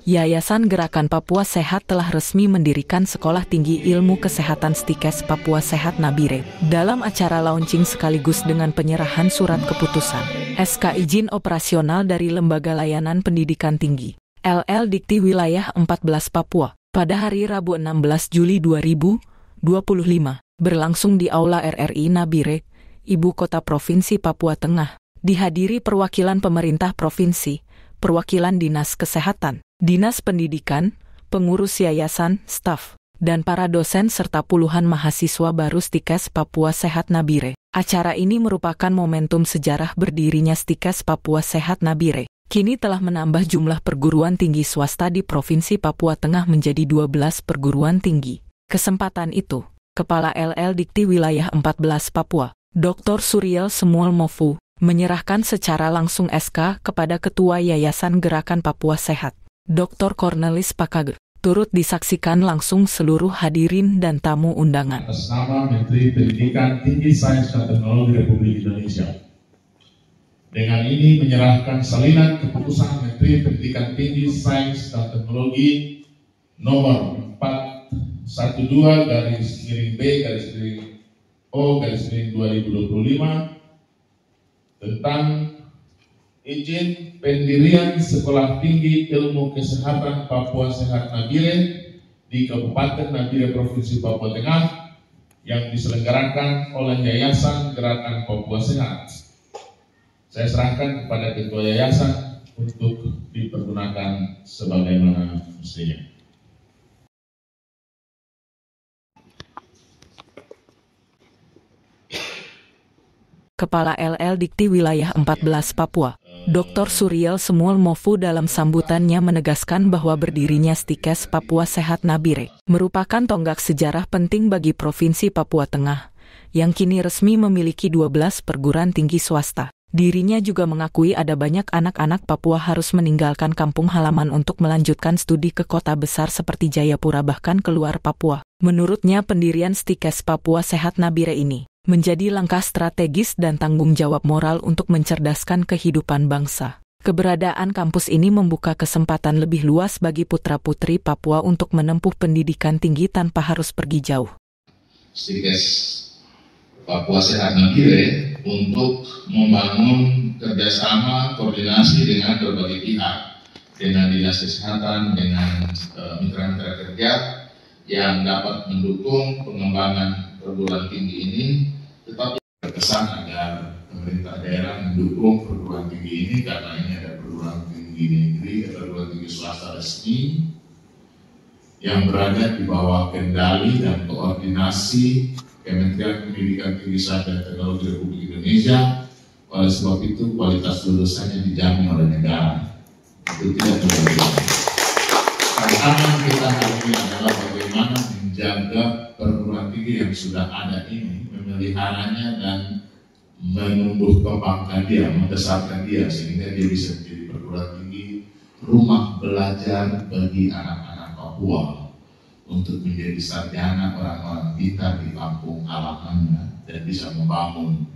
Yayasan Gerakan Papua Sehat telah resmi mendirikan Sekolah Tinggi Ilmu Kesehatan Stikes Papua Sehat Nabire. Dalam acara launching sekaligus dengan penyerahan surat keputusan SK izin operasional dari Lembaga Layanan Pendidikan Tinggi LL Dikti Wilayah 14 Papua pada hari Rabu 16 Juli 2025 berlangsung di Aula RRI Nabire, Ibu Kota Provinsi Papua Tengah, dihadiri perwakilan pemerintah provinsi, perwakilan Dinas Kesehatan, Dinas Pendidikan, pengurus yayasan, staf, dan para dosen serta puluhan mahasiswa baru Stikes Papua Sehat Nabire. Acara ini merupakan momentum sejarah berdirinya Stikes Papua Sehat Nabire. Kini telah menambah jumlah perguruan tinggi swasta di Provinsi Papua Tengah menjadi 12 perguruan tinggi. Kesempatan itu, Kepala LL Dikti Wilayah 14 Papua, Dr. Suriel Semuel Mofu, menyerahkan secara langsung SK kepada Ketua Yayasan Gerakan Papua Sehat, Dr. Cornelis Pakage. Turut disaksikan langsung seluruh hadirin dan tamu undangan. Atas nama Menteri Pendidikan Tinggi Sains dan Teknologi Republik Indonesia. Dengan ini menyerahkan salinan keputusan Menteri Pendidikan Tinggi Sains dan Teknologi nomor 412-B-O-2025 tentang izin pendirian Sekolah Tinggi Ilmu Kesehatan Papua Sehat Nabire di Kabupaten Nabire, Provinsi Papua Tengah yang diselenggarakan oleh Yayasan Gerakan Papua Sehat. Saya serahkan kepada Ketua Yayasan untuk dipergunakan sebagaimana mestinya. Kepala LL Dikti Wilayah 14 Papua, Dr. Suriel Semuel Mofu dalam sambutannya menegaskan bahwa berdirinya Stikes Papua Sehat Nabire merupakan tonggak sejarah penting bagi Provinsi Papua Tengah, yang kini resmi memiliki 12 perguruan tinggi swasta. Dirinya juga mengakui ada banyak anak-anak Papua harus meninggalkan kampung halaman untuk melanjutkan studi ke kota besar seperti Jayapura bahkan keluar Papua. Menurutnya pendirian Stikes Papua Sehat Nabire ini menjadi langkah strategis dan tanggung jawab moral untuk mencerdaskan kehidupan bangsa. Keberadaan kampus ini membuka kesempatan lebih luas bagi putra-putri Papua untuk menempuh pendidikan tinggi tanpa harus pergi jauh. Stikes Papua Sehat Nabire untuk membangun kerjasama koordinasi dengan berbagai pihak, dengan Dinas Kesehatan, dengan mitra-mitra kerja yang dapat mendukung pengembangan perguruan tinggi ini, tetapi berkesan agar pemerintah daerah mendukung perguruan tinggi ini karena ini ada perguruan tinggi negeri, ada perguruan tinggi swasta resmi yang berada di bawah kendali dan koordinasi Kementerian Pendidikan Tinggi Sains dan Teknologi Republik Indonesia. Oleh sebab itu kualitas lulusannya dijamin oleh negara. Itu tidak berubah. Tantangan kita hari ini adalah bagaimana menjaga perguruan tinggi yang sudah ada ini, memeliharanya dan menumbuh kembangkan dia, membesarkan dia sehingga dia bisa menjadi perguruan tinggi rumah belajar bagi anak-anak Papua untuk menjadi sarjana orang-orang pintar di kampung halamannya dan bisa membangun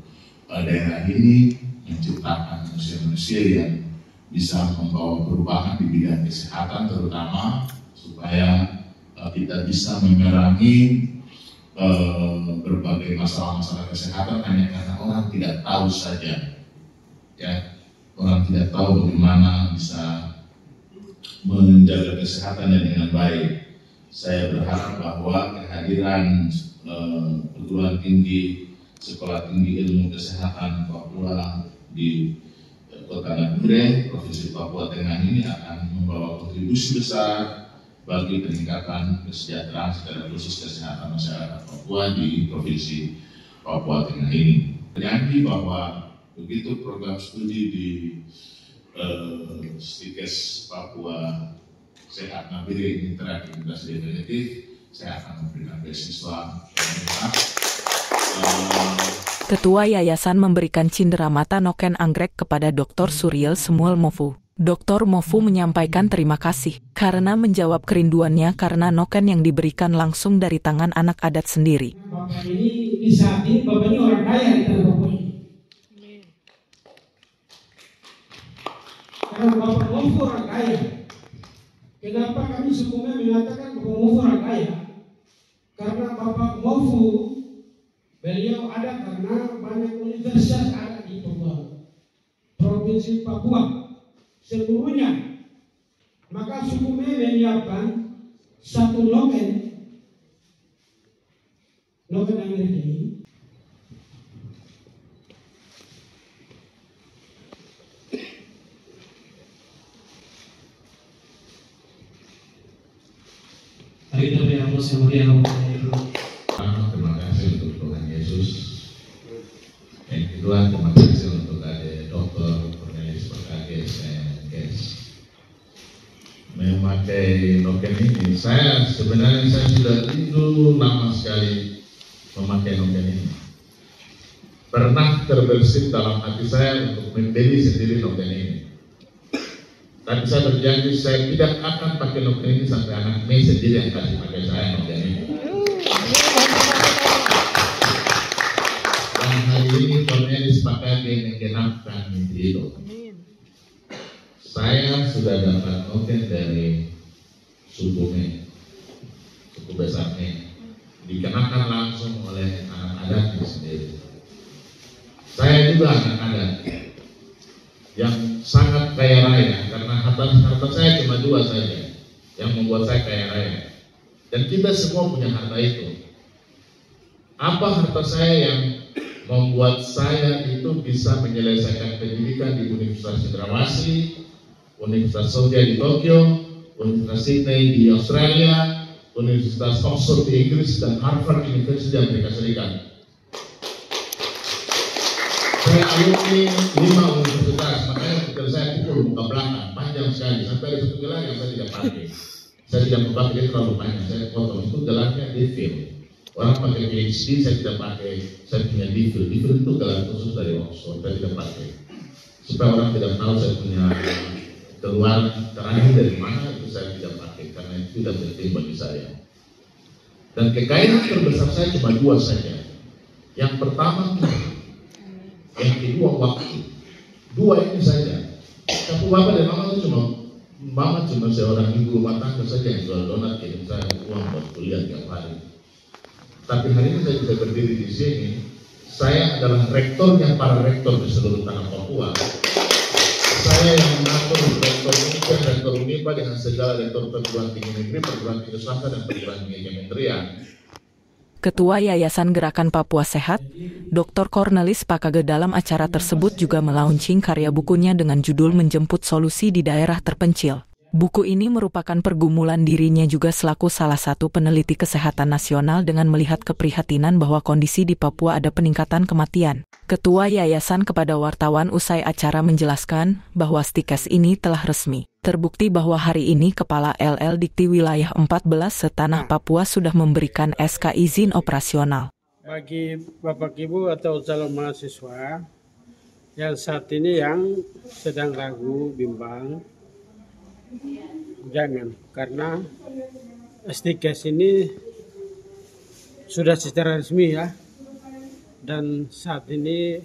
daerah ini, menciptakan manusia-manusia yang bisa membawa perubahan di bidang kesehatan terutama supaya kita bisa memerangi berbagai masalah-masalah kesehatan hanya karena orang tidak tahu saja, ya, orang tidak tahu bagaimana bisa menjaga kesehatannya dengan baik. Saya berharap bahwa kehadiran perguruan tinggi, Sekolah Tinggi Ilmu Kesehatan Papua di Kota Nabire, Provinsi Papua Tengah ini akan membawa kontribusi besar bagi peningkatan kesejahteraan secara khusus kesehatan masyarakat Papua di Provinsi Papua Tengah ini. Berjanji bahwa begitu program studi di Stikes Papua Sehat Nabire ini terintegrasi definitif, saya akan memberikan beasiswa. Ketua Yayasan memberikan cenderamata noken anggrek kepada Dr. Suriel Semuel Mofu. Dr. Mofu menyampaikan terima kasih karena menjawab kerinduannya karena noken yang diberikan langsung dari tangan anak adat sendiri. Bapak ini di samping Bapak ini orang kaya di tanah Papua ini. Karena Bapak Mofu orang kaya. Kenapa kami sukunya mengatakan Bapak Mofu orang kaya? Karena Bapak Mofu beliau ada karena banyak universitas ada di Papua, provinsi Papua seluruhnya. Maka suku menyiapkan satu noken Amerika ini. Terima kasih untuk Tuhan Yesus. Yang kedua, terima kasih untuk Dr. Cornelis Pakages and guest. Memakai noken ini, saya sudah rindu lama sekali memakai noken ini. Pernah terbersit dalam hati saya untuk membeli sendiri noken ini. Tapi saya berjanji saya tidak akan pakai noken ini sampai anak Mei sendiri yang kasih pakai saya noken ini. Dan hari ini Cornelis Pakages menggenapkan mimpi itu. Saya sudah dapat noken dari suku Mei, suku besar Mei, dikenakan langsung oleh anak adatnya sendiri. Saya juga anak adat yang sangat kaya raya, karena harta saya cuma 2 saja yang membuat saya kaya raya, dan kita semua punya harta itu. Apa harta saya yang membuat saya itu bisa menyelesaikan pendidikan di Universitas Cendrawasih, Universitas Sophia di Tokyo, Universitas Sydney di Australia, Universitas Oxford di Inggris, dan Harvard University di Amerika Serikat. Saya alumni 5 universitas, makanya hotel saya pukul muka belakang, panjang sekali, sampai ada satu gelar yang saya tidak pakai. Saya tidak memakai, dia terlalu panjang, saya potong, itu gelarnya DPhil. Orang pakai PhD, saya tidak pakai, saya punya DPhil. DPhil itu gelar khusus dari Oxford, saya tidak pakai. Supaya orang tidak tahu saya punya keluar terakhir dari mana, itu saya tidak pakai, karena itu tidak penting bagi saya. Dan kekayaan terbesar saya cuma 2 saja. Yang pertama, yang kedua waktu. 2 ini saja. Tapi bapak dan mama itu mama cuma seorang ibu rumah tangga saja yang jual donat, kirim saya uang buat kuliah tiap hari. Tapi hari ini saya bisa berdiri di sini. Saya adalah rektornya para rektor di seluruh tanah Papua. Saya yang mengatur rektor UNIPA, rektor UNIPA dengan segala rektor perguruan tinggi negeri, perguruan tinggi swasta, dan perguruan tinggi kementerian. Ketua Yayasan Gerakan Papua Sehat, Dr. Cornelis Pakages dalam acara tersebut juga melaunching karya bukunya dengan judul Menjemput Solusi di Daerah Terpencil. Buku ini merupakan pergumulan dirinya juga selaku salah satu peneliti kesehatan nasional dengan melihat keprihatinan bahwa kondisi di Papua ada peningkatan kematian. Ketua Yayasan kepada wartawan usai acara menjelaskan bahwa stikes ini telah resmi. Terbukti bahwa hari ini Kepala LL Dikti Wilayah 14 setanah Papua sudah memberikan SK izin operasional. Bagi Bapak Ibu atau calon mahasiswa yang saat ini yang sedang ragu, bimbang, jangan, karena stikes ini sudah secara resmi ya, dan saat ini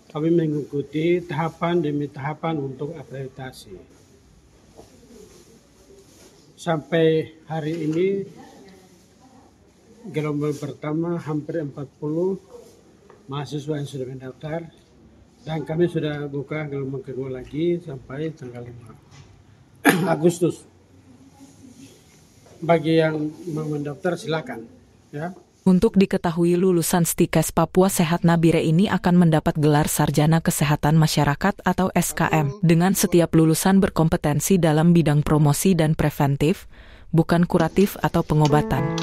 kami mengikuti tahapan demi tahapan untuk akreditasi. Sampai hari ini gelombang pertama hampir 40 mahasiswa yang sudah mendaftar, dan kami sudah buka gelombang kedua lagi sampai tanggal 5 Agustus. Bagi yang mau mendaftar silakan ya. Untuk diketahui, lulusan stikes Papua Sehat Nabire ini akan mendapat gelar Sarjana Kesehatan Masyarakat atau SKM, dengan setiap lulusan berkompetensi dalam bidang promosi dan preventif, bukan kuratif atau pengobatan.